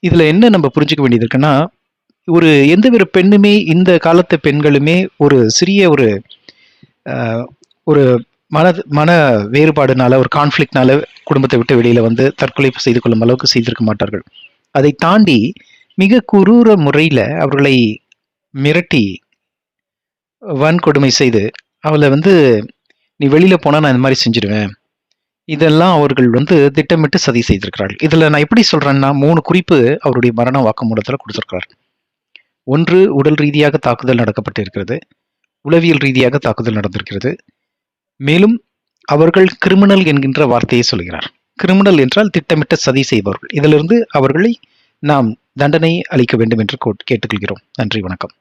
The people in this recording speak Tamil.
இதுல என்ன நம்ம புரிஞ்சுக்க வேண்டியது இருக்குன்னா, ஒரு எந்த ஒரு பெண்ணுமே இந்த காலத்து பெண்களுமே ஒரு சிறிய ஒரு அ ஒரு மன வேறுபாடுனால, ஒரு கான்ஃப்ளிக்ட்னால குடும்பத்த விட்டு வெளியில வந்து தற்கொலை செய்து கொள்ளும் அளவுக்கு செய்திருக்க மாட்டார்கள். அதை தாண்டி மிக குரூர முறையில அவர்களை மிரட்டி, வன்கொடுமை செய்து, அவள வந்து "நீ வெளியில போனா நான் இந்த மாரி செஞ்சுருவேன்." இதெல்லாம் அவர்கள் வந்து திட்டமிட்டு சதி செய்திருக்கிறார்கள். இதுல நான் எப்படி சொல்றேன்னா, 3 குறிப்பு அவருடைய மரண வாக்குமூலத்துல குடுத்திருக்கிறார். 1 உடல் ரீதியாக தாக்குதல் நடக்கப்பட்டிருக்கிறது. உளவியல் ரீதியாக தாக்குதல் நடந்திருக்கிறது. மேலும் அவர்கள் கிரிமினல் என்கின்ற வார்த்தையை சொல்கிறார். கிரிமினல் என்றால் திட்டமிட்ட சதி செய்பவர்கள். இதிலிருந்து அவர்களை நாம் தண்டனை அளிக்க வேண்டும் என்று கேட்டுக்கொள்கிறோம். நன்றி, வணக்கம்.